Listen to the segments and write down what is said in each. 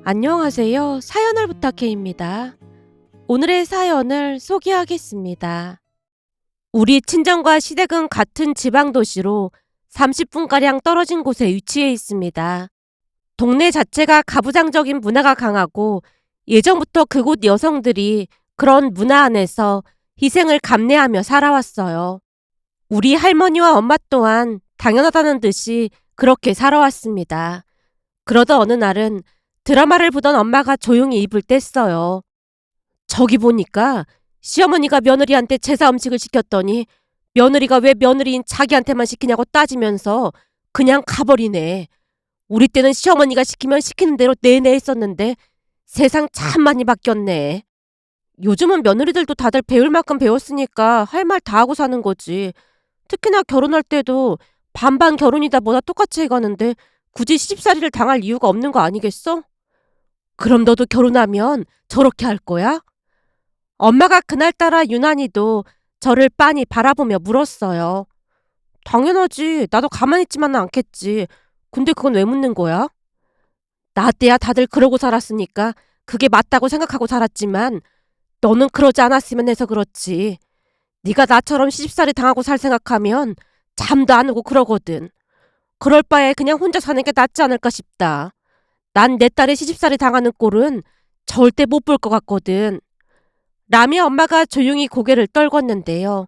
안녕하세요. 사연을 부탁해입니다. 오늘의 사연을 소개하겠습니다. 우리 친정과 시댁은 같은 지방 도시로 30분가량 떨어진 곳에 위치해 있습니다. 동네 자체가 가부장적인 문화가 강하고 예전부터 그곳 여성들이 그런 문화 안에서 희생을 감내하며 살아왔어요. 우리 할머니와 엄마 또한 당연하다는 듯이 그렇게 살아왔습니다. 그러던 어느 날은 드라마를 보던 엄마가 조용히 입을 뗐어요. 저기 보니까 시어머니가 며느리한테 제사 음식을 시켰더니 며느리가 왜 며느리인 자기한테만 시키냐고 따지면서 그냥 가버리네. 우리 때는 시어머니가 시키면 시키는 대로 내내 했었는데 세상 참 많이 바뀌었네. 요즘은 며느리들도 다들 배울 만큼 배웠으니까 할 말 다 하고 사는 거지. 특히나 결혼할 때도 반반 결혼이다 뭐다 똑같이 해가는데 굳이 시집살이를 당할 이유가 없는 거 아니겠어? 그럼 너도 결혼하면 저렇게 할 거야? 엄마가 그날따라 유난히도 저를 빤히 바라보며 물었어요. 당연하지. 나도 가만히 있지만은 않겠지. 근데 그건 왜 묻는 거야? 나 때야 다들 그러고 살았으니까 그게 맞다고 생각하고 살았지만 너는 그러지 않았으면 해서 그렇지. 네가 나처럼 시집살이 당하고 살 생각하면 잠도 안 오고 그러거든. 그럴 바에 그냥 혼자 사는 게 낫지 않을까 싶다. 난 내 딸의 시집살이 당하는 꼴은 절대 못 볼 것 같거든. 라미 엄마가 조용히 고개를 떨궜는데요.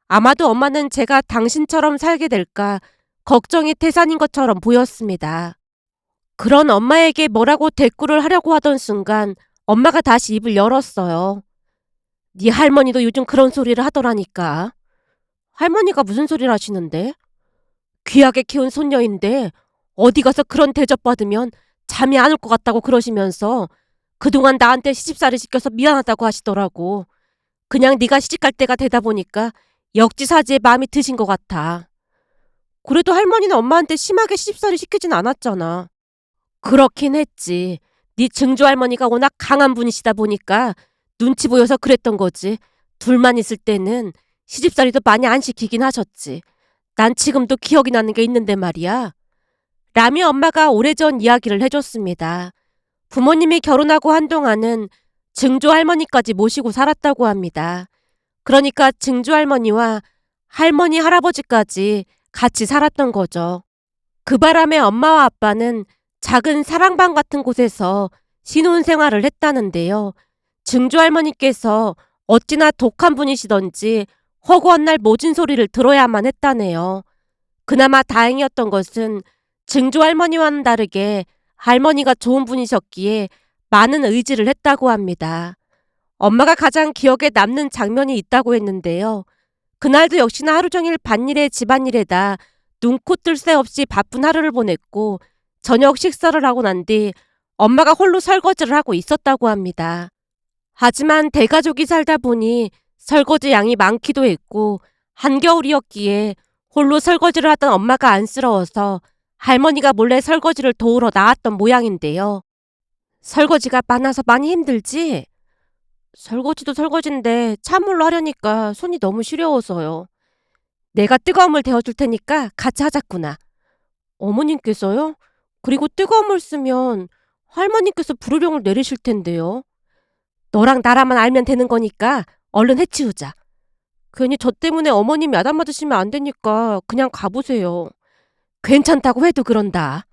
아마도 엄마는 제가 당신처럼 살게 될까 걱정이 태산인 것처럼 보였습니다. 그런 엄마에게 뭐라고 대꾸를 하려고 하던 순간 엄마가 다시 입을 열었어요. 네 할머니도 요즘 그런 소리를 하더라니까. 할머니가 무슨 소리를 하시는데? 귀하게 키운 손녀인데 어디 가서 그런 대접받으면 잠이 안 올 것 같다고 그러시면서 그동안 나한테 시집살이 시켜서 미안하다고 하시더라고. 그냥 네가 시집갈 때가 되다 보니까 역지사지의 마음이 드신 것 같아. 그래도 할머니는 엄마한테 심하게 시집살이 시키진 않았잖아. 그렇긴 했지. 네 증조 할머니가 워낙 강한 분이시다 보니까 눈치 보여서 그랬던 거지. 둘만 있을 때는 시집살이도 많이 안 시키긴 하셨지. 난 지금도 기억이 나는 게 있는데 말이야. 라미 엄마가 오래전 이야기를 해줬습니다. 부모님이 결혼하고 한동안은 증조 할머니까지 모시고 살았다고 합니다. 그러니까 증조 할머니와 할머니 할아버지까지 같이 살았던 거죠. 그 바람에 엄마와 아빠는 작은 사랑방 같은 곳에서 신혼생활을 했다는데요. 증조 할머니께서 어찌나 독한 분이시던지 허구한 날 모진 소리를 들어야만 했다네요. 그나마 다행이었던 것은 증조 할머니와는 다르게 할머니가 좋은 분이셨기에 많은 의지를 했다고 합니다. 엄마가 가장 기억에 남는 장면이 있다고 했는데요. 그날도 역시나 하루 종일 밭일에 집안일에다 눈코 뜰 새 없이 바쁜 하루를 보냈고 저녁 식사를 하고 난 뒤 엄마가 홀로 설거지를 하고 있었다고 합니다. 하지만 대가족이 살다 보니 설거지 양이 많기도 했고 한겨울이었기에 홀로 설거지를 하던 엄마가 안쓰러워서 할머니가 몰래 설거지를 도우러 나왔던 모양인데요. 설거지가 많아서 많이 힘들지? 설거지도 설거지인데 찬물로 하려니까 손이 너무 시려워서요. 내가 뜨거운 물 데워줄 테니까 같이 하자꾸나. 어머님께서요? 그리고 뜨거운 물 쓰면 할머니께서 불호령을 내리실 텐데요. 너랑 나라만 알면 되는 거니까 얼른 해치우자. 괜히 저 때문에 어머님 야단 맞으시면 안 되니까 그냥 가보세요. 괜찮다고 해도 그런다.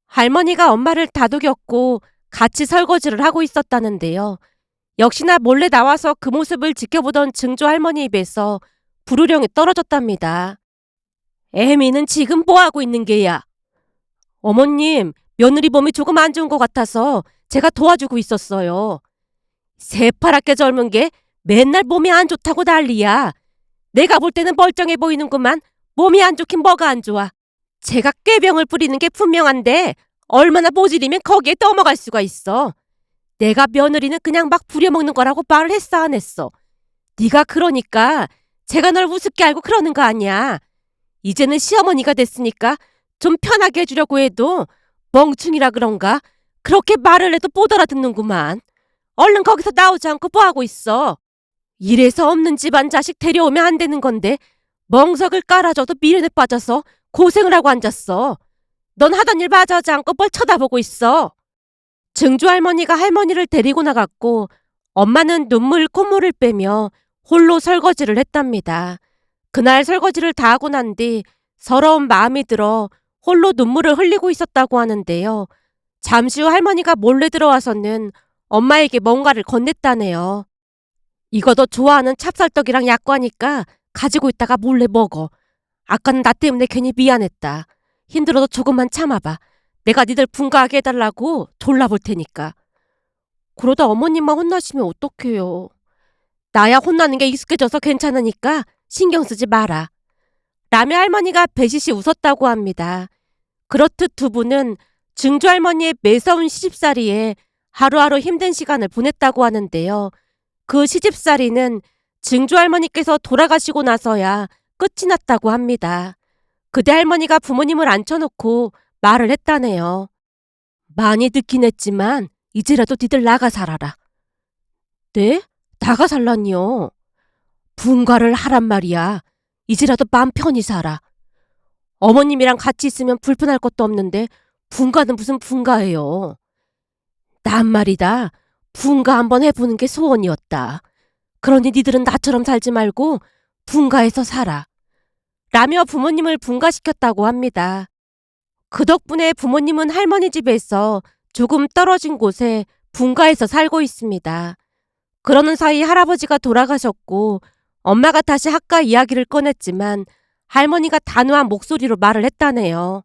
할머니가 엄마를 다독였고 같이 설거지를 하고 있었다는데요. 역시나 몰래 나와서 그 모습을 지켜보던 증조 할머니 입에서 불호령이 떨어졌답니다. 애미는 지금 뭐하고 있는 게야? 어머님, 며느리 몸이 조금 안 좋은 것 같아서 제가 도와주고 있었어요. 새파랗게 젊은 게 맨날 몸이 안 좋다고 난리야. 내가 볼 때는 멀쩡해 보이는구만. 몸이 안 좋긴 뭐가 안 좋아. 제가 꾀병을 부리는 게 분명한데 얼마나 모질이면 거기에 넘어갈 수가 있어. 내가 며느리는 그냥 막 부려먹는 거라고 말을 했어 안 했어. 네가 그러니까 제가 널 우습게 알고 그러는 거 아니야. 이제는 시어머니가 됐으니까 좀 편하게 해주려고 해도 멍충이라 그런가? 그렇게 말을 해도 못 알아듣는구만. 얼른 거기서 나오지 않고 뭐하고 있어. 이래서 없는 집안 자식 데려오면 안 되는 건데 멍석을 깔아줘도 미련에 빠져서 고생을 하고 앉았어. 넌 하던 일 마저 하지 않고 뭘 쳐다보고 있어. 증조 할머니가 할머니를 데리고 나갔고 엄마는 눈물 콧물을 빼며 홀로 설거지를 했답니다. 그날 설거지를 다 하고 난 뒤 서러운 마음이 들어 홀로 눈물을 흘리고 있었다고 하는데요. 잠시 후 할머니가 몰래 들어와서는 엄마에게 뭔가를 건넸다네요. 이거 너 좋아하는 찹쌀떡이랑 약과니까 가지고 있다가 몰래 먹어. 아까는 나 때문에 괜히 미안했다. 힘들어도 조금만 참아봐. 내가 니들 분가하게 해달라고 졸라볼 테니까. 그러다 어머님만 혼나시면 어떡해요. 나야 혼나는 게 익숙해져서 괜찮으니까 신경 쓰지 마라. 라며 할머니가 배시시 웃었다고 합니다. 그렇듯 두 분은 증조 할머니의 매서운 시집살이에 하루하루 힘든 시간을 보냈다고 하는데요. 그 시집살이는 증조 할머니께서 돌아가시고 나서야 끝이 났다고 합니다. 그때 할머니가 부모님을 앉혀놓고 말을 했다네요. 많이 듣긴 했지만 이제라도 니들 나가 살아라. 네? 나가 살라니요? 분가를 하란 말이야. 이제라도 맘 편히 살아. 어머님이랑 같이 있으면 불편할 것도 없는데 분가는 무슨 분가예요. 난 말이다. 분가 한번 해보는 게 소원이었다. 그러니 니들은 나처럼 살지 말고 분가해서 살아. 라며 부모님을 분가시켰다고 합니다. 그 덕분에 부모님은 할머니 집에서 조금 떨어진 곳에 분가해서 살고 있습니다. 그러는 사이 할아버지가 돌아가셨고 엄마가 다시 학가 이야기를 꺼냈지만 할머니가 단호한 목소리로 말을 했다네요.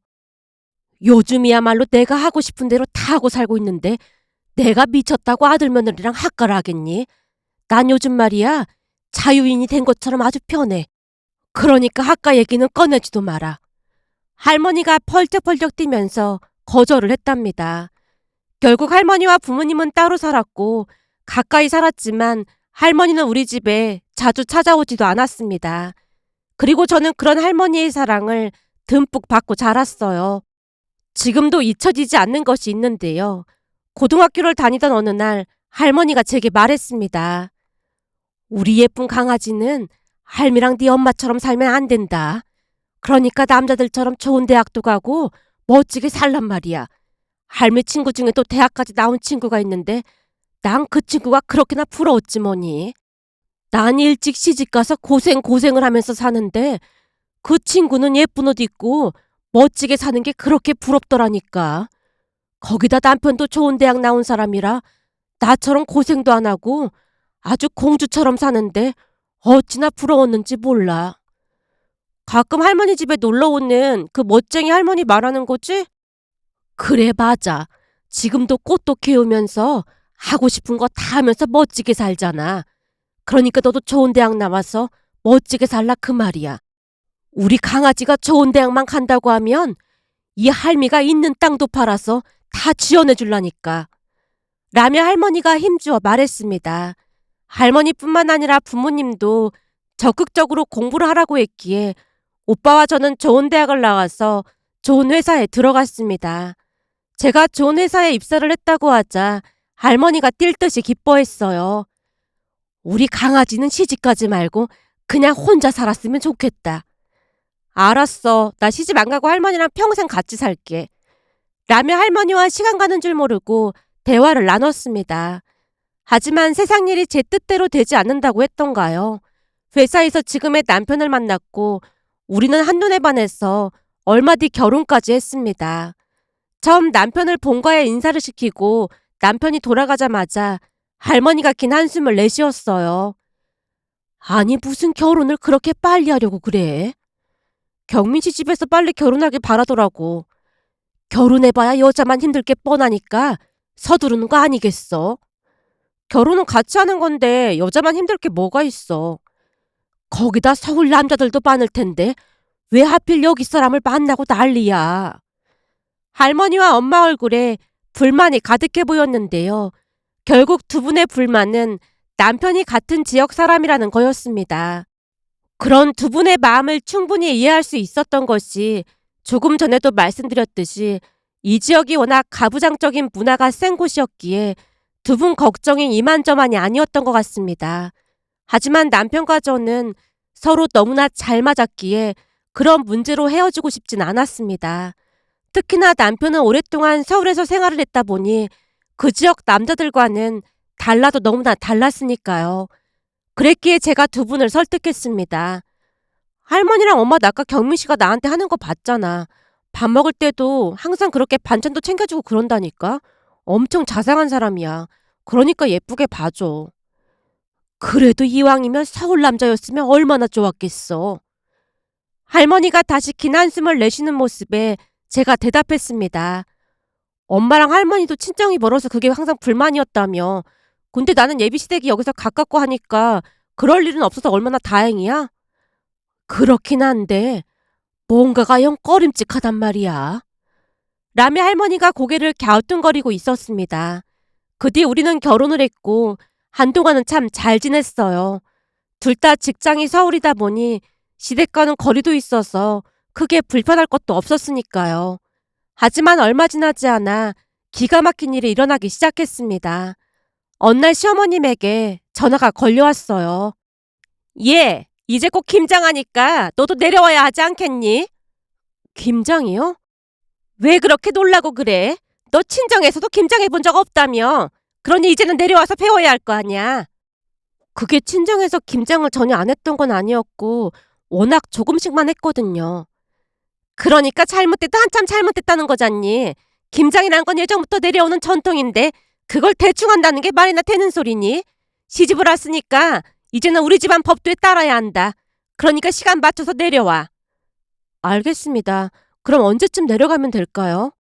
요즘이야말로 내가 하고 싶은 대로 다 하고 살고 있는데 내가 미쳤다고 아들 며느리랑 학가를 하겠니? 난 요즘 말이야 자유인이 된 것처럼 아주 편해. 그러니까 학가 얘기는 꺼내지도 마라. 할머니가 펄쩍펄쩍 뛰면서 거절을 했답니다. 결국 할머니와 부모님은 따로 살았고 가까이 살았지만 할머니는 우리 집에 자주 찾아오지도 않았습니다. 그리고 저는 그런 할머니의 사랑을 듬뿍 받고 자랐어요. 지금도 잊혀지지 않는 것이 있는데요. 고등학교를 다니던 어느 날 할머니가 제게 말했습니다. 우리 예쁜 강아지는 할미랑 네 엄마처럼 살면 안 된다. 그러니까 남자들처럼 좋은 대학도 가고 멋지게 살란 말이야. 할미 친구 중에 또 대학까지 나온 친구가 있는데 난 그 친구가 그렇게나 부러웠지 뭐니. 난 일찍 시집가서 고생을 하면서 사는데 그 친구는 예쁜 옷 입고 멋지게 사는 게 그렇게 부럽더라니까. 거기다 남편도 좋은 대학 나온 사람이라 나처럼 고생도 안 하고 아주 공주처럼 사는데 어찌나 부러웠는지 몰라. 가끔 할머니 집에 놀러 오는 그 멋쟁이 할머니 말하는 거지? 그래 맞아. 지금도 꽃도 키우면서 하고 싶은 거 다 하면서 멋지게 살잖아. 그러니까 너도 좋은 대학 나와서 멋지게 살라 그 말이야. 우리 강아지가 좋은 대학만 간다고 하면 이 할미가 있는 땅도 팔아서 다 지원해 줄라니까. 라며 할머니가 힘주어 말했습니다. 할머니뿐만 아니라 부모님도 적극적으로 공부를 하라고 했기에 오빠와 저는 좋은 대학을 나와서 좋은 회사에 들어갔습니다. 제가 좋은 회사에 입사를 했다고 하자 할머니가 뛸 듯이 기뻐했어요. 우리 강아지는 시집가지 말고 그냥 혼자 살았으면 좋겠다. 알았어. 나 시집 안 가고 할머니랑 평생 같이 살게. 라며 할머니와 시간 가는 줄 모르고 대화를 나눴습니다. 하지만 세상 일이 제 뜻대로 되지 않는다고 했던가요. 회사에서 지금의 남편을 만났고 우리는 한눈에 반해서 얼마 뒤 결혼까지 했습니다. 처음 남편을 본가에 인사를 시키고 남편이 돌아가자마자 할머니가 긴 한숨을 내쉬었어요. 아니 무슨 결혼을 그렇게 빨리 하려고 그래? 경민 씨 집에서 빨리 결혼하길 바라더라고. 결혼해봐야 여자만 힘들 게 뻔하니까 서두르는 거 아니겠어? 결혼은 같이 하는 건데 여자만 힘들 게 뭐가 있어. 거기다 서울 남자들도 많을 텐데 왜 하필 여기 사람을 만나고 난리야. 할머니와 엄마 얼굴에 불만이 가득해 보였는데요. 결국 두 분의 불만은 남편이 같은 지역 사람이라는 거였습니다. 그런 두 분의 마음을 충분히 이해할 수 있었던 것이 조금 전에도 말씀드렸듯이 이 지역이 워낙 가부장적인 문화가 센 곳이었기에 두 분 걱정이 이만저만이 아니었던 것 같습니다. 하지만 남편과 저는 서로 너무나 잘 맞았기에 그런 문제로 헤어지고 싶진 않았습니다. 특히나 남편은 오랫동안 서울에서 생활을 했다 보니 그 지역 남자들과는 달라도 너무나 달랐으니까요. 그랬기에 제가 두 분을 설득했습니다. 할머니랑 엄마 나 아까 경민 씨가 나한테 하는 거 봤잖아. 밥 먹을 때도 항상 그렇게 반찬도 챙겨주고 그런다니까. 엄청 자상한 사람이야. 그러니까 예쁘게 봐줘. 그래도 이왕이면 서울 남자였으면 얼마나 좋았겠어. 할머니가 다시 긴 한숨을 내쉬는 모습에 제가 대답했습니다. 엄마랑 할머니도 친정이 멀어서 그게 항상 불만이었다며. 근데 나는 예비시댁이 여기서 가깝고 하니까 그럴 일은 없어서 얼마나 다행이야? 그렇긴 한데 뭔가가 영 꺼림칙하단 말이야. 라며 할머니가 고개를 갸우뚱거리고 있었습니다. 그 뒤 우리는 결혼을 했고 한동안은 참 잘 지냈어요. 둘 다 직장이 서울이다 보니 시댁과는 거리도 있어서 크게 불편할 것도 없었으니까요. 하지만 얼마 지나지 않아 기가 막힌 일이 일어나기 시작했습니다. 어느 날 시어머님에게 전화가 걸려왔어요. 예, 이제 곧 김장하니까 너도 내려와야 하지 않겠니? 김장이요? 왜 그렇게 놀라고 그래? 너 친정에서도 김장해 본 적 없다며. 그러니 이제는 내려와서 배워야 할 거 아니야. 그게 친정에서 김장을 전혀 안 했던 건 아니었고 워낙 조금씩만 했거든요. 그러니까 잘못됐다 한참 잘못됐다는 거잖니. 김장이란 건 예전부터 내려오는 전통인데 그걸 대충 한다는 게 말이나 되는 소리니? 시집을 왔으니까 이제는 우리 집안 법도에 따라야 한다. 그러니까 시간 맞춰서 내려와. 알겠습니다. 그럼 언제쯤 내려가면 될까요?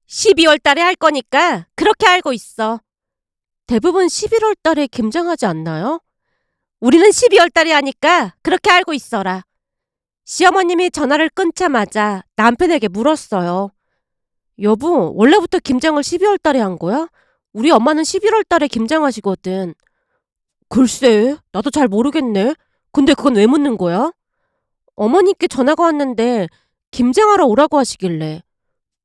12월 달에 할 거니까 그렇게 알고 있어. 대부분 11월 달에 김장하지 않나요? 우리는 12월 달에 하니까 그렇게 알고 있어라. 시어머님이 전화를 끊자마자 남편에게 물었어요. 여보, 원래부터 김장을 12월 달에 한 거야? 우리 엄마는 11월 달에 김장하시거든. 글쎄, 나도 잘 모르겠네. 근데 그건 왜 묻는 거야? 어머님께 전화가 왔는데 김장하러 오라고 하시길래.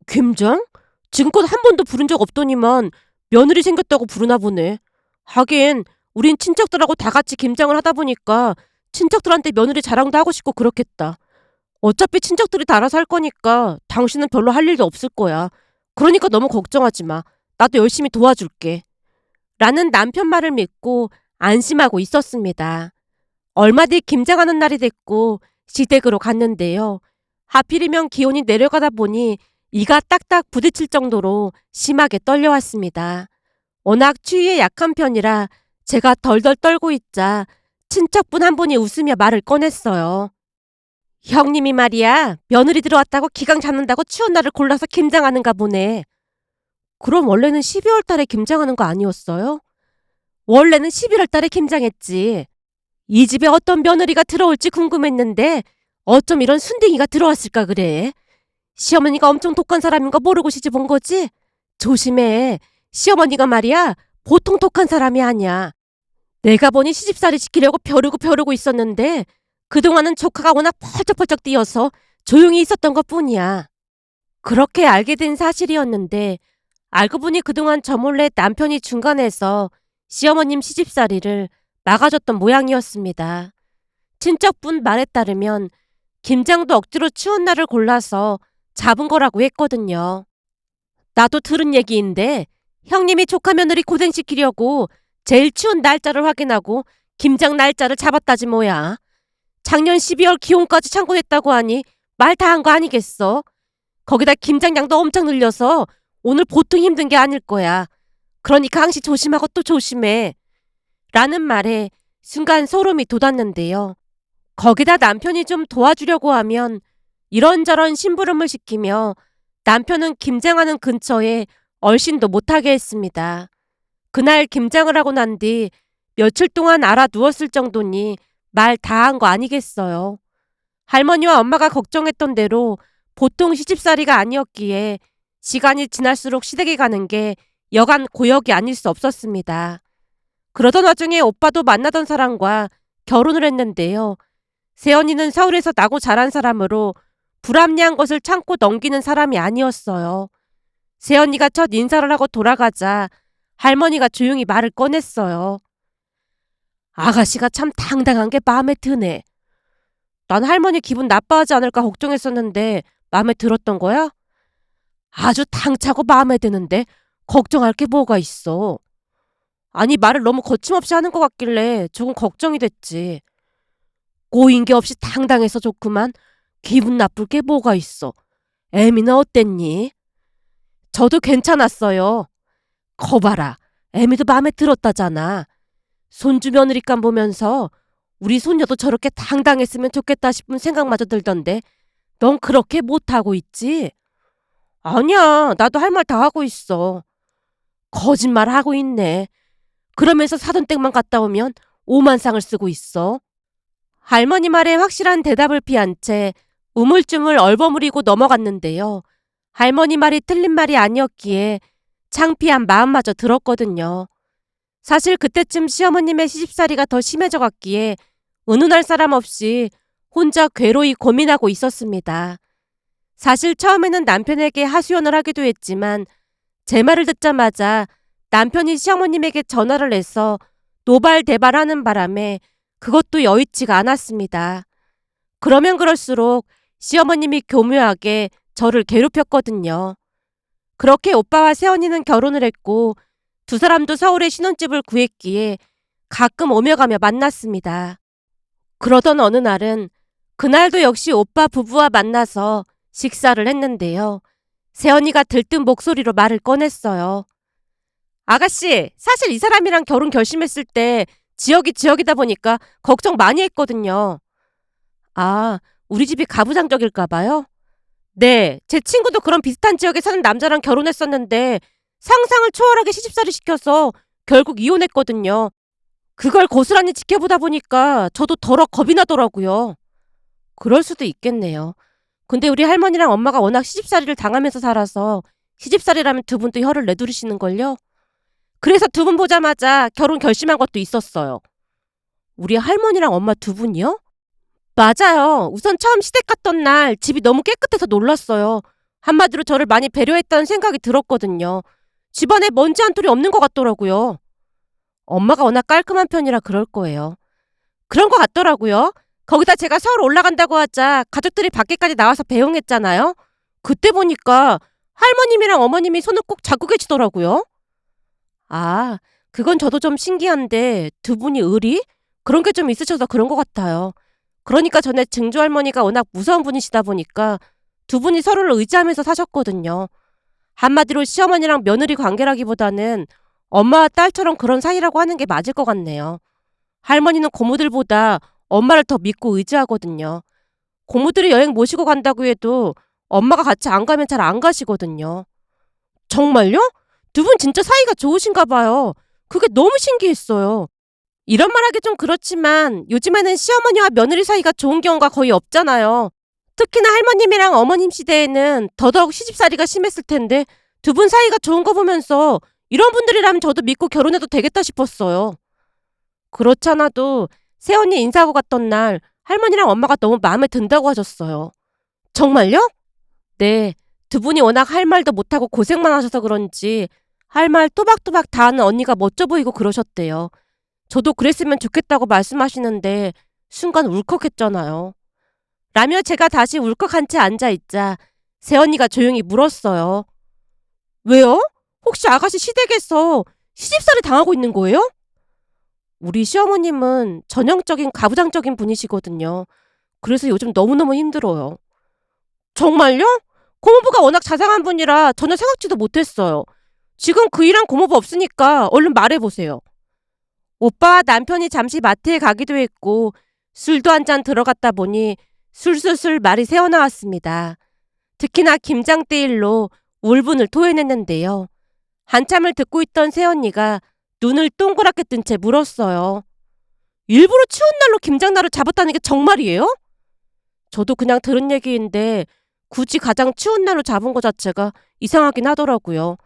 김장? 지금껏 한 번도 부른 적 없더니만 며느리 생겼다고 부르나 보네. 하긴 우린 친척들하고 다 같이 김장을 하다 보니까 친척들한테 며느리 자랑도 하고 싶고 그렇겠다. 어차피 친척들이 다 알아서 할 거니까 당신은 별로 할 일도 없을 거야. 그러니까 너무 걱정하지 마. 나도 열심히 도와줄게. 라는 남편 말을 믿고 안심하고 있었습니다. 얼마 뒤 김장하는 날이 됐고 시댁으로 갔는데요. 하필이면 기온이 내려가다 보니 이가 딱딱 부딪힐 정도로 심하게 떨려왔습니다. 워낙 추위에 약한 편이라 제가 덜덜 떨고 있자 친척분 한 분이 웃으며 말을 꺼냈어요. 형님이 말이야, 며느리 들어왔다고 기강 잡는다고 추운 날을 골라서 김장하는가 보네. 그럼 원래는 12월 달에 김장하는 거 아니었어요? 원래는 11월 달에 김장했지. 이 집에 어떤 며느리가 들어올지 궁금했는데 어쩜 이런 순둥이가 들어왔을까 그래. 시어머니가 엄청 독한 사람인 거 모르고 시집 온 거지? 조심해. 시어머니가 말이야, 보통 독한 사람이 아니야. 내가 보니 시집살이 시키려고 벼르고 있었는데 그동안은 조카가 워낙 펄쩍펄쩍 뛰어서 조용히 있었던 것뿐이야. 그렇게 알게 된 사실이었는데 알고 보니 그동안 저 몰래 남편이 중간에서 시어머님 시집살이를 막아줬던 모양이었습니다. 친척분 말에 따르면 김장도 억지로 추운 날을 골라서 잡은 거라고 했거든요. 나도 들은 얘기인데 형님이 조카 며느리 고생시키려고 제일 추운 날짜를 확인하고 김장 날짜를 잡았다지 뭐야. 작년 12월 기온까지 참고했다고 하니 말 다 한 거 아니겠어? 거기다 김장량도 엄청 늘려서 오늘 보통 힘든 게 아닐 거야. 그러니까 항시 조심하고 또 조심해. 라는 말에 순간 소름이 돋았는데요. 거기다 남편이 좀 도와주려고 하면 이런저런 심부름을 시키며 남편은 김장하는 근처에 얼씬도 못하게 했습니다. 그날 김장을 하고 난 뒤 며칠 동안 알아 누웠을 정도니 말 다 한 거 아니겠어요. 할머니와 엄마가 걱정했던 대로 보통 시집살이가 아니었기에 시간이 지날수록 시댁에 가는 게 여간 고역이 아닐 수 없었습니다. 그러던 와중에 오빠도 만나던 사람과 결혼을 했는데요. 세연이는 서울에서 나고 자란 사람으로 불합리한 것을 참고 넘기는 사람이 아니었어요. 세연이가 첫 인사를 하고 돌아가자 할머니가 조용히 말을 꺼냈어요. 아가씨가 참 당당한 게 마음에 드네. 난 할머니 기분 나빠하지 않을까 걱정했었는데 마음에 들었던 거야? 아주 당차고 마음에 드는데 걱정할 게 뭐가 있어. 아니, 말을 너무 거침없이 하는 것 같길래 조금 걱정이 됐지. 꼬인 게 없이 당당해서 좋구만. 기분 나쁠 게 뭐가 있어. 애미는 어땠니? 저도 괜찮았어요. 거봐라. 애미도 마음에 들었다잖아. 손주 며느리감 보면서 우리 손녀도 저렇게 당당했으면 좋겠다 싶은 생각마저 들던데 넌 그렇게 못하고 있지? 아니야. 나도 할 말 다 하고 있어. 거짓말하고 있네. 그러면서 사돈 댁만 갔다 오면 오만상을 쓰고 있어. 할머니 말에 확실한 대답을 피한 채 우물쭈물 얼버무리고 넘어갔는데요. 할머니 말이 틀린 말이 아니었기에 창피한 마음마저 들었거든요. 사실 그때쯤 시어머님의 시집살이가 더 심해져 갔기에 은둔할 사람 없이 혼자 괴로이 고민하고 있었습니다. 사실 처음에는 남편에게 하소연을 하기도 했지만 제 말을 듣자마자 남편이 시어머님에게 전화를 해서 노발대발하는 바람에 그것도 여의치가 않았습니다. 그러면 그럴수록 시어머님이 교묘하게 저를 괴롭혔거든요. 그렇게 오빠와 새언니는 결혼을 했고 두 사람도 서울에 신혼집을 구했기에 가끔 오며 가며 만났습니다. 그러던 어느 날은 그날도 역시 오빠 부부와 만나서 식사를 했는데요. 새언니가 들뜬 목소리로 말을 꺼냈어요. 아가씨, 사실 이 사람이랑 결혼 결심했을 때 지역이 지역이다 보니까 걱정 많이 했거든요. 아, 우리 집이 가부장적일까 봐요? 네, 제 친구도 그런 비슷한 지역에 사는 남자랑 결혼했었는데 상상을 초월하게 시집살이 시켜서 결국 이혼했거든요. 그걸 고스란히 지켜보다 보니까 저도 더러 겁이 나더라고요. 그럴 수도 있겠네요. 근데 우리 할머니랑 엄마가 워낙 시집살이를 당하면서 살아서 시집살이라면 두 분도 혀를 내두르시는걸요? 그래서 두 분 보자마자 결혼 결심한 것도 있었어요. 우리 할머니랑 엄마 두 분이요? 맞아요. 우선 처음 시댁 갔던 날 집이 너무 깨끗해서 놀랐어요. 한마디로 저를 많이 배려했다는 생각이 들었거든요. 집안에 먼지 한 톨이 없는 것 같더라고요. 엄마가 워낙 깔끔한 편이라 그럴 거예요. 그런 것 같더라고요. 거기다 제가 서울 올라간다고 하자 가족들이 밖에까지 나와서 배웅했잖아요. 그때 보니까 할머님이랑 어머님이 손을 꼭 잡고 계시더라고요. 아, 그건 저도 좀 신기한데 두 분이 의리? 그런 게 좀 있으셔서 그런 것 같아요. 그러니까 전에 증조할머니가 워낙 무서운 분이시다 보니까 두 분이 서로를 의지하면서 사셨거든요. 한마디로 시어머니랑 며느리 관계라기보다는 엄마와 딸처럼 그런 사이라고 하는 게 맞을 것 같네요. 할머니는 고모들보다 엄마를 더 믿고 의지하거든요. 고모들이 여행 모시고 간다고 해도 엄마가 같이 안 가면 잘 안 가시거든요. 정말요? 두 분 진짜 사이가 좋으신가 봐요. 그게 너무 신기했어요. 이런 말하기 좀 그렇지만 요즘에는 시어머니와 며느리 사이가 좋은 경우가 거의 없잖아요. 특히나 할머님이랑 어머님 시대에는 더더욱 시집살이가 심했을 텐데 두 분 사이가 좋은 거 보면서 이런 분들이라면 저도 믿고 결혼해도 되겠다 싶었어요. 그렇지 않아도 새언니 인사하고 갔던 날 할머니랑 엄마가 너무 마음에 든다고 하셨어요. 정말요? 네. 두 분이 워낙 할 말도 못하고 고생만 하셔서 그런지 할 말 또박또박 다 하는 언니가 멋져 보이고 그러셨대요. 저도 그랬으면 좋겠다고 말씀하시는데 순간 울컥했잖아요. 라며 제가 다시 울컥한 채 앉아있자 새언니가 조용히 물었어요. 왜요? 혹시 아가씨 시댁에서 시집살이 당하고 있는 거예요? 우리 시어머님은 전형적인 가부장적인 분이시거든요. 그래서 요즘 너무너무 힘들어요. 정말요? 고모부가 워낙 자상한 분이라 전혀 생각지도 못했어요. 지금 그 일한 고모부 없으니까 얼른 말해보세요. 오빠와 남편이 잠시 마트에 가기도 했고 술도 한 잔 들어갔다 보니 술술술 말이 새어나왔습니다. 특히나 김장대 일로 울분을 토해냈는데요. 한참을 듣고 있던 새언니가 눈을 동그랗게 뜬 채 물었어요. 일부러 추운 날로 김장날을 잡았다는 게 정말이에요? 저도 그냥 들은 얘기인데 굳이 가장 추운 날로 잡은 거 자체가 이상하긴 하더라고요.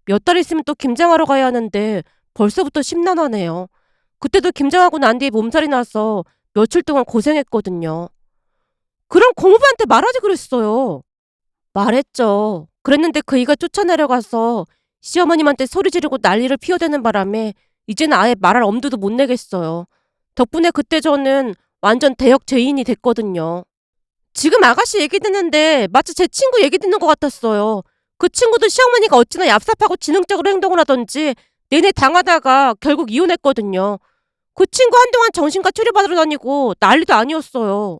몇 달 있으면 또 김장하러 가야 하는데 벌써부터 심란하네요. 그때도 김장하고 난 뒤에 몸살이 나서 며칠 동안 고생했거든요. 그럼 고모부한테 말하지 그랬어요. 말했죠. 그랬는데 그이가 쫓아내려가서 시어머님한테 소리 지르고 난리를 피워대는 바람에 이제는 아예 말할 엄두도 못 내겠어요. 덕분에 그때 저는 완전 대역 죄인이 됐거든요. 지금 아가씨 얘기 듣는데 마치 제 친구 얘기 듣는 것 같았어요. 그 친구도 시어머니가 어찌나 얍삽하고 지능적으로 행동을 하던지 내내 당하다가 결국 이혼했거든요. 그 친구 한동안 정신과 치료받으러 다니고 난리도 아니었어요.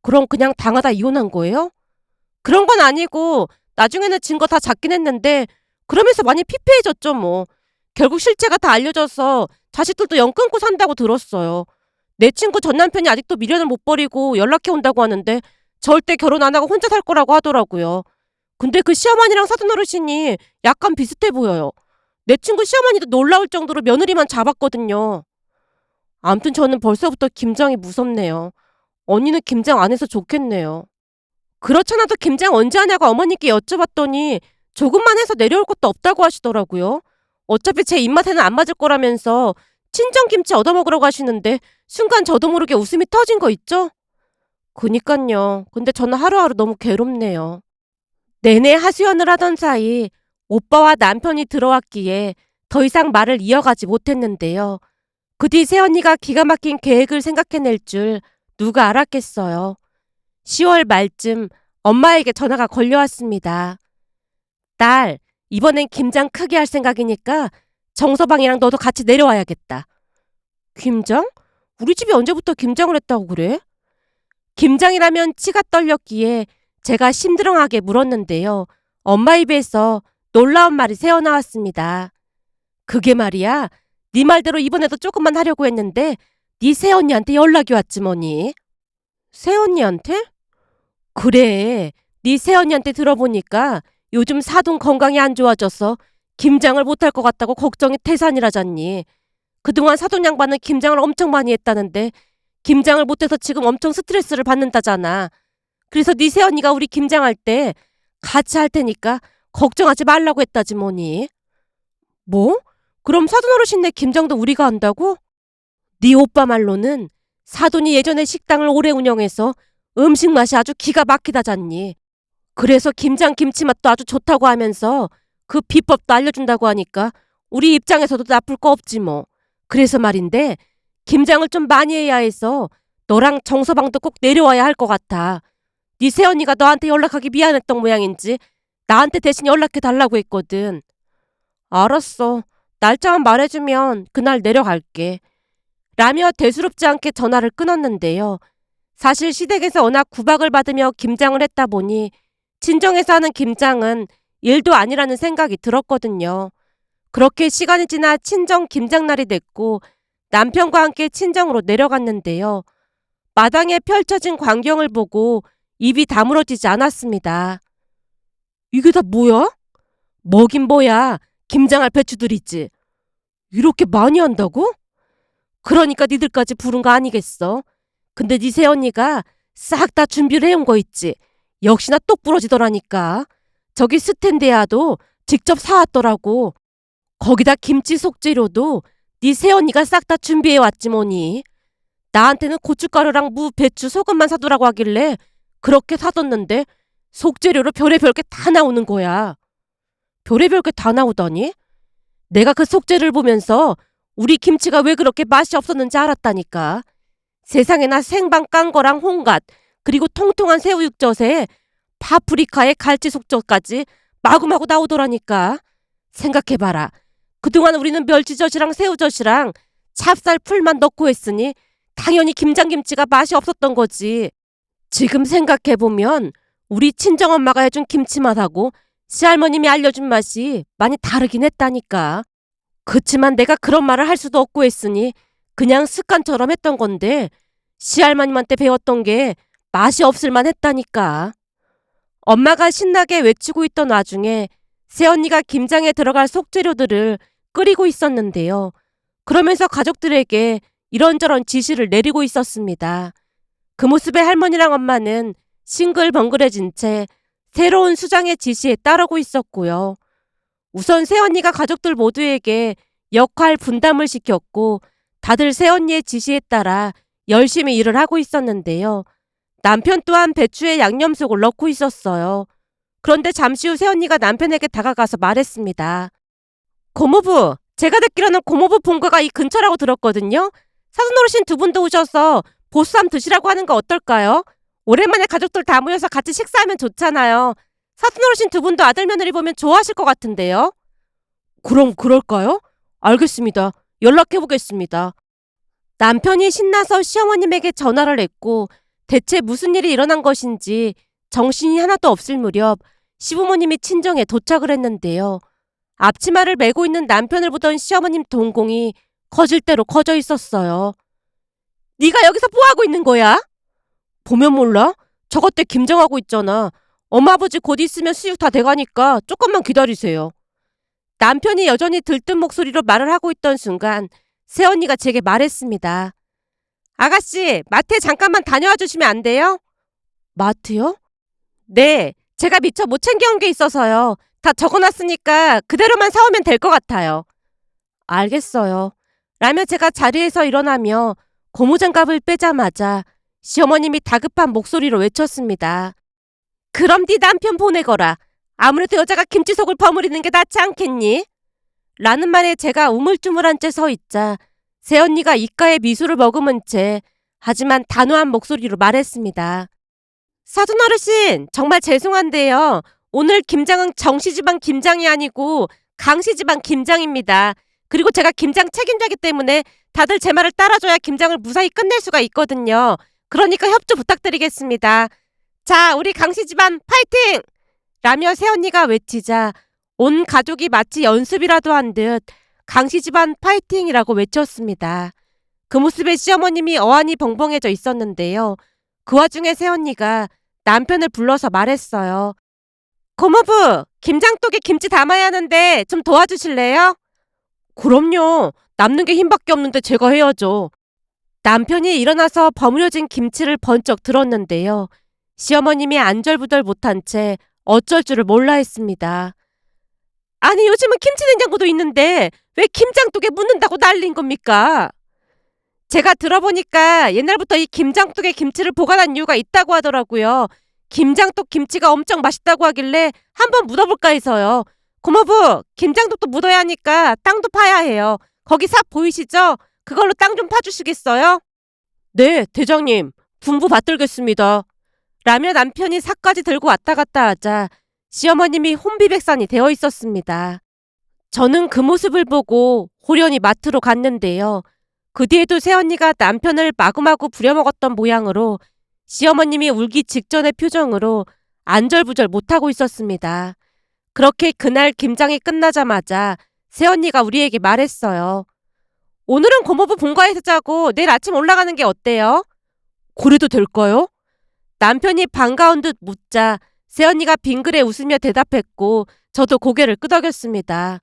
그럼 그냥 당하다 이혼한 거예요? 그런 건 아니고 나중에는 증거 다 잡긴 했는데 그러면서 많이 피폐해졌죠 뭐. 결국 실체가 다 알려져서 자식들도 연 끊고 산다고 들었어요. 내 친구 전 남편이 아직도 미련을 못 버리고 연락해 온다고 하는데 절대 결혼 안 하고 혼자 살 거라고 하더라고요. 근데 그 시어머니랑 사돈 어르신이 약간 비슷해 보여요. 내 친구 시어머니도 놀라울 정도로 며느리만 잡았거든요. 암튼 저는 벌써부터 김장이 무섭네요. 언니는 김장 안 해서 좋겠네요. 그렇잖아도 김장 언제 하냐고 어머니께 여쭤봤더니 조금만 해서 내려올 것도 없다고 하시더라고요. 어차피 제 입맛에는 안 맞을 거라면서 친정김치 얻어먹으러 가시는데 순간 저도 모르게 웃음이 터진 거 있죠? 그니깐요. 근데 저는 하루하루 너무 괴롭네요. 내내 하소연을 하던 사이 오빠와 남편이 들어왔기에 더 이상 말을 이어가지 못했는데요. 그 뒤 새언니가 기가 막힌 계획을 생각해낼 줄 누가 알았겠어요. 10월 말쯤 엄마에게 전화가 걸려왔습니다. 딸, 이번엔 김장 크게 할 생각이니까 정서방이랑 너도 같이 내려와야겠다. 김장? 우리 집이 언제부터 김장을 했다고 그래? 김장이라면 치가 떨렸기에 제가 심드렁하게 물었는데요. 엄마 입에서 놀라운 말이 새어나왔습니다. 그게 말이야. 네 말대로 이번에도 조금만 하려고 했는데 네 새언니한테 연락이 왔지 뭐니. 새언니한테? 그래. 네 새언니한테 들어보니까 요즘 사돈 건강이 안 좋아져서 김장을 못할 것 같다고 걱정이 태산이라잖니. 그동안 사돈 양반은 김장을 엄청 많이 했다는데 김장을 못해서 지금 엄청 스트레스를 받는다잖아. 그래서 네 새언니가 우리 김장할 때 같이 할 테니까 걱정하지 말라고 했다지 뭐니. 뭐? 그럼 사돈 어르신네 김장도 우리가 한다고? 네 오빠 말로는 사돈이 예전에 식당을 오래 운영해서 음식 맛이 아주 기가 막히다잖니. 그래서 김장 김치 맛도 아주 좋다고 하면서 그 비법도 알려준다고 하니까 우리 입장에서도 나쁠 거 없지 뭐. 그래서 말인데 김장을 좀 많이 해야 해서 너랑 정서방도 꼭 내려와야 할 것 같아. 네 새언니가 너한테 연락하기 미안했던 모양인지 나한테 대신 연락해 달라고 했거든. 알았어. 날짜만 말해주면 그날 내려갈게. 라며 대수롭지 않게 전화를 끊었는데요. 사실 시댁에서 워낙 구박을 받으며 김장을 했다 보니 친정에서 하는 김장은 일도 아니라는 생각이 들었거든요. 그렇게 시간이 지나 친정 김장날이 됐고 남편과 함께 친정으로 내려갔는데요. 마당에 펼쳐진 광경을 보고 입이 다물어지지 않았습니다. 이게 다 뭐야? 뭐긴 뭐야. 김장할 배추들이지. 이렇게 많이 한다고? 그러니까 니들까지 부른 거 아니겠어? 근데 네 새언니가 싹 다 준비를 해온 거 있지. 역시나 똑 부러지더라니까. 저기 스탠드야도 직접 사왔더라고. 거기다 김치 속재료도 네 새언니가 싹 다 준비해왔지 뭐니. 나한테는 고춧가루랑 무, 배추, 소금만 사두라고 하길래 그렇게 사뒀는데 속재료로 별의별 게 다 나오는 거야. 별의별 게 다 나오다니? 내가 그 속재료를 보면서 우리 김치가 왜 그렇게 맛이 없었는지 알았다니까. 세상에나 생방 깐 거랑 홍갓, 그리고 통통한 새우육젓에 파프리카에 갈치 속젓까지 마구마구 나오더라니까. 생각해봐라. 그동안 우리는 멸치젓이랑 새우젓이랑 찹쌀 풀만 넣고 했으니 당연히 김장김치가 맛이 없었던 거지. 지금 생각해보면 우리 친정엄마가 해준 김치 맛하고 시할머님이 알려준 맛이 많이 다르긴 했다니까. 그치만 내가 그런 말을 할 수도 없고 했으니 그냥 습관처럼 했던 건데 시할머님한테 배웠던 게 맛이 없을만 했다니까. 엄마가 신나게 외치고 있던 와중에 새언니가 김장에 들어갈 속재료들을 끓이고 있었는데요. 그러면서 가족들에게 이런저런 지시를 내리고 있었습니다. 그 모습에 할머니랑 엄마는 싱글벙글해진 채 새로운 수장의 지시에 따르고 있었고요. 우선 새언니가 가족들 모두에게 역할 분담을 시켰고 다들 새언니의 지시에 따라 열심히 일을 하고 있었는데요. 남편 또한 배추에 양념속을 넣고 있었어요. 그런데 잠시 후 새언니가 남편에게 다가가서 말했습니다. 고모부, 제가 듣기로는 고모부 본가가 이 근처라고 들었거든요. 사돈어르신 두 분도 오셔서 보쌈 드시라고 하는 거 어떨까요? 오랜만에 가족들 다 모여서 같이 식사하면 좋잖아요. 사돈 어르신 두 분도 아들 며느리 보면 좋아하실 것 같은데요. 그럼 그럴까요? 알겠습니다. 연락해보겠습니다. 남편이 신나서 시어머님에게 전화를 했고 대체 무슨 일이 일어난 것인지 정신이 하나도 없을 무렵 시부모님이 친정에 도착을 했는데요. 앞치마를 메고 있는 남편을 보던 시어머님 동공이 커질 대로 커져 있었어요. 네가 여기서 뭐하고 있는 거야? 보면 몰라? 저것 때 김장하고 있잖아. 엄마 아버지 곧 있으면 수육 다 돼가니까 조금만 기다리세요. 남편이 여전히 들뜬 목소리로 말을 하고 있던 순간 새언니가 제게 말했습니다. 아가씨, 마트에 잠깐만 다녀와 주시면 안 돼요? 마트요? 네, 제가 미처 못 챙겨온 게 있어서요. 다 적어놨으니까 그대로만 사오면 될 것 같아요. 알겠어요. 라며 제가 자리에서 일어나며 고무장갑을 빼자마자 시어머님이 다급한 목소리로 외쳤습니다. 그럼 네 남편 보내거라. 아무래도 여자가 김치속을 버무리는 게 낫지 않겠니? 라는 말에 제가 우물쭈물한 채 서 있자 새언니가 입가에 미소를 머금은 채 하지만 단호한 목소리로 말했습니다. 사돈 어르신, 정말 죄송한데요. 오늘 김장은 정씨집안 김장이 아니고 강씨집안 김장입니다. 그리고 제가 김장 책임자기 때문에 다들 제 말을 따라줘야 김장을 무사히 끝낼 수가 있거든요. 그러니까 협조 부탁드리겠습니다. 자, 우리 강씨집안 파이팅! 라며 새언니가 외치자 온 가족이 마치 연습이라도 한 듯 강씨집안 파이팅이라고 외쳤습니다. 그 모습에 시어머님이 어안이 벙벙해져 있었는데요. 그 와중에 새언니가 남편을 불러서 말했어요. 고모부, 김장독에 김치 담아야 하는데 좀 도와주실래요? 그럼요. 남는 게 힘밖에 없는데 제가 해야죠. 남편이 일어나서 버무려진 김치를 번쩍 들었는데요. 시어머님이 안절부절 못한 채 어쩔 줄을 몰라 했습니다. 아니 요즘은 김치냉장고도 있는데 왜 김장독에 묻는다고 난린 겁니까? 제가 들어보니까 옛날부터 이 김장독에 김치를 보관한 이유가 있다고 하더라고요. 김장독 김치가 엄청 맛있다고 하길래 한번 묻어볼까 해서요. 고모부, 김장독도 묻어야 하니까 땅도 파야 해요. 거기 삽 보이시죠? 그걸로 땅 좀 파주시겠어요? 네, 대장님. 분부 받들겠습니다. 라며 남편이 삽까지 들고 왔다 갔다 하자 시어머님이 혼비백산이 되어 있었습니다. 저는 그 모습을 보고 호련히 마트로 갔는데요. 그 뒤에도 새언니가 남편을 마구마구 부려먹었던 모양으로 시어머님이 울기 직전의 표정으로 안절부절 못하고 있었습니다. 그렇게 그날 김장이 끝나자마자 새언니가 우리에게 말했어요. 오늘은 고모부 본가에서 자고 내일 아침 올라가는 게 어때요? 그래도 될까요? 남편이 반가운 듯 묻자 새언니가 빙그레 웃으며 대답했고 저도 고개를 끄덕였습니다.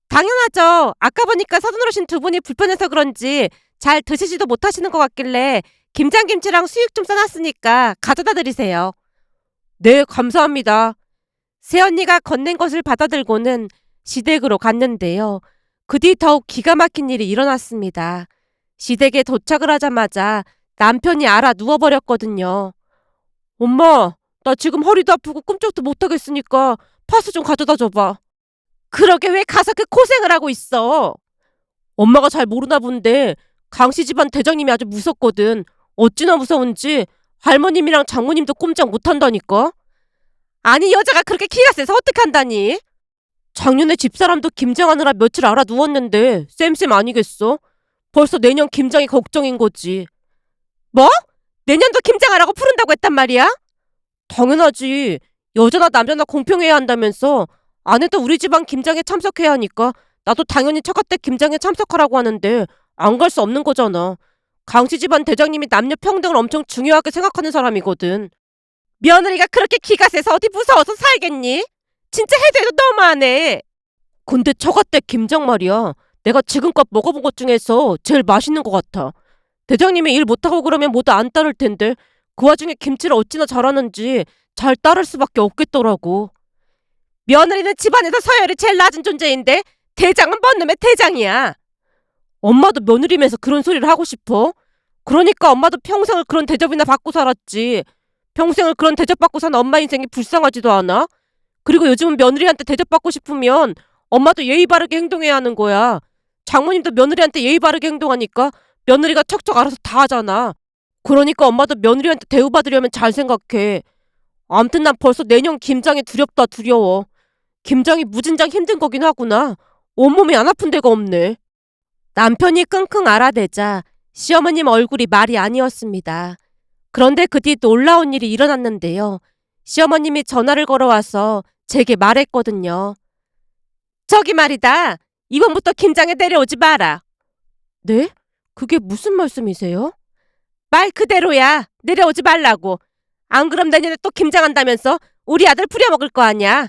당연하죠. 아까 보니까 서둔 어르신 두 분이 불편해서 그런지 잘 드시지도 못하시는 것 같길래 김장김치랑 수육 좀 싸놨으니까 가져다 드리세요. 네, 감사합니다. 새언니가 건넨 것을 받아들고는 시댁으로 갔는데요. 그 뒤 더욱 기가 막힌 일이 일어났습니다. 시댁에 도착을 하자마자 남편이 알아 누워버렸거든요. 엄마, 나 지금 허리도 아프고 꿈쩍도 못하겠으니까 파스 좀 가져다 줘봐. 그러게 왜 가서 그 고생을 하고 있어? 엄마가 잘 모르나 본데 강씨 집안 대장님이 아주 무섭거든. 어찌나 무서운지 할머님이랑 장모님도 꼼짝 못한다니까. 아니 여자가 그렇게 키가 세서 어떡한다니? 작년에 집사람도 김장하느라 며칠 알아 누웠는데 쌤쌤 아니겠어? 벌써 내년 김장이 걱정인 거지. 뭐? 내년도 김장하라고 부른다고 했단 말이야? 당연하지. 여자나 남자나 공평해야 한다면서 아내도 우리 집안 김장에 참석해야 하니까 나도 당연히 처갓댁 김장에 참석하라고 하는데 안 갈 수 없는 거잖아. 강씨 집안 대장님이 남녀 평등을 엄청 중요하게 생각하는 사람이거든. 며느리가 그렇게 기가 세서 어디 무서워서 살겠니? 진짜 해도 해도 너무하네. 근데 처갓댁 김장 말이야. 내가 지금껏 먹어본 것 중에서 제일 맛있는 것 같아. 대장님이 일 못하고 그러면 모두 안 따를 텐데 그 와중에 김치를 어찌나 잘하는지 잘 따를 수밖에 없겠더라고. 며느리는 집안에서 서열이 제일 낮은 존재인데 대장은 뭔 놈의 대장이야. 엄마도 며느리면서 그런 소리를 하고 싶어? 그러니까 엄마도 평생을 그런 대접이나 받고 살았지. 평생을 그런 대접받고 산 엄마 인생이 불쌍하지도 않아? 그리고 요즘은 며느리한테 대접받고 싶으면 엄마도 예의 바르게 행동해야 하는 거야. 장모님도 며느리한테 예의 바르게 행동하니까 며느리가 척척 알아서 다 하잖아. 그러니까 엄마도 며느리한테 대우받으려면 잘 생각해. 암튼 난 벌써 내년 김장이 두렵다 두려워. 김장이 무진장 힘든 거긴 하구나. 온몸이 안 아픈 데가 없네. 남편이 끙끙 앓아대자 시어머님 얼굴이 말이 아니었습니다. 그런데 그 뒤 놀라운 일이 일어났는데요. 시어머님이 전화를 걸어와서 제게 말했거든요. 저기 말이다. 이번부터 김장에 내려오지 마라. 네? 그게 무슨 말씀이세요? 말 그대로야. 내려오지 말라고. 안 그럼 내년에 또 김장한다면서 우리 아들 부려먹을 거 아니야.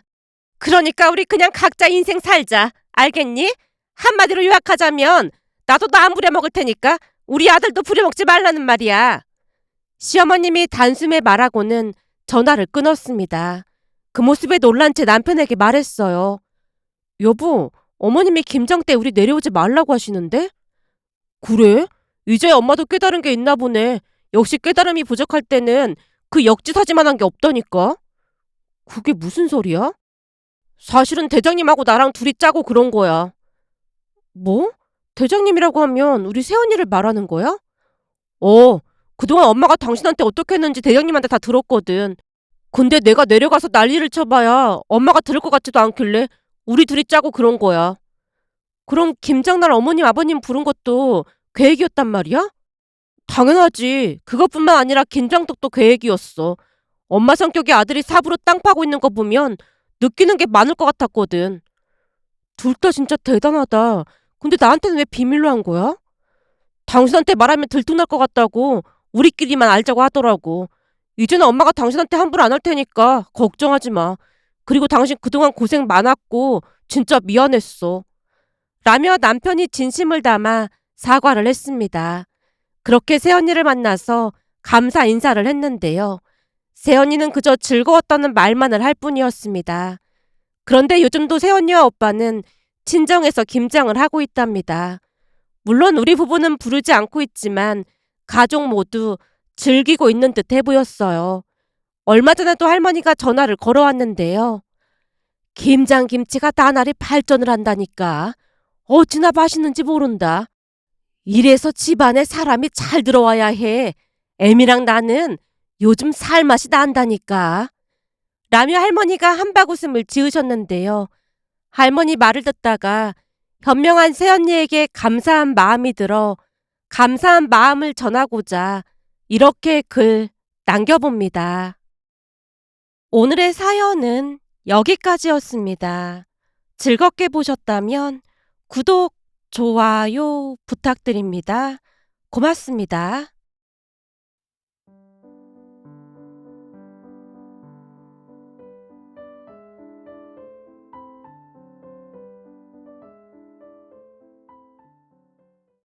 그러니까 우리 그냥 각자 인생 살자. 알겠니? 한마디로 요약하자면 나도 너 안 부려먹을 테니까 우리 아들도 부려먹지 말라는 말이야. 시어머님이 단숨에 말하고는 전화를 끊었습니다. 그 모습에 놀란 채 남편에게 말했어요. 여보, 어머님이 김장 때 우리 내려오지 말라고 하시는데? 그래? 이제 엄마도 깨달은 게 있나 보네. 역시 깨달음이 부족할 때는 그 역지사지만한 게 없다니까. 그게 무슨 소리야? 사실은 대장님하고 나랑 둘이 짜고 그런 거야. 뭐? 대장님이라고 하면 우리 새언니를 말하는 거야? 어, 그동안 엄마가 당신한테 어떻게 했는지 대장님한테 다 들었거든. 근데 내가 내려가서 난리를 쳐봐야 엄마가 들을 것 같지도 않길래 우리 둘이 짜고 그런 거야. 그럼 김장날 어머님 아버님 부른 것도 계획이었단 말이야? 당연하지. 그것뿐만 아니라 김장떡도 계획이었어. 엄마 성격의 아들이 삽으로 땅 파고 있는 거 보면 느끼는 게 많을 것 같았거든. 둘 다 진짜 대단하다. 근데 나한테는 왜 비밀로 한 거야? 당신한테 말하면 들통날 것 같다고 우리끼리만 알자고 하더라고. 이제는 엄마가 당신한테 함부로 안 할 테니까 걱정하지 마. 그리고 당신 그동안 고생 많았고 진짜 미안했어. 라며 남편이 진심을 담아 사과를 했습니다. 그렇게 새언니를 만나서 감사 인사를 했는데요. 새언니는 그저 즐거웠다는 말만을 할 뿐이었습니다. 그런데 요즘도 새언니와 오빠는 친정에서 김장을 하고 있답니다. 물론 우리 부부는 부르지 않고 있지만 가족 모두 즐기고 있는 듯해 보였어요. 얼마 전에도 할머니가 전화를 걸어왔는데요. 김장김치가 나날이 발전을 한다니까. 어찌나 맛있는지 모른다. 이래서 집안에 사람이 잘 들어와야 해. 애미랑 나는 요즘 살맛이 난다니까. 라며 할머니가 한바구음을 지으셨는데요. 할머니 말을 듣다가 현명한 새언니에게 감사한 마음이 들어 감사한 마음을 전하고자 이렇게 글 남겨봅니다. 오늘의 사연은 여기까지였습니다. 즐겁게 보셨다면 구독, 좋아요 부탁드립니다. 고맙습니다.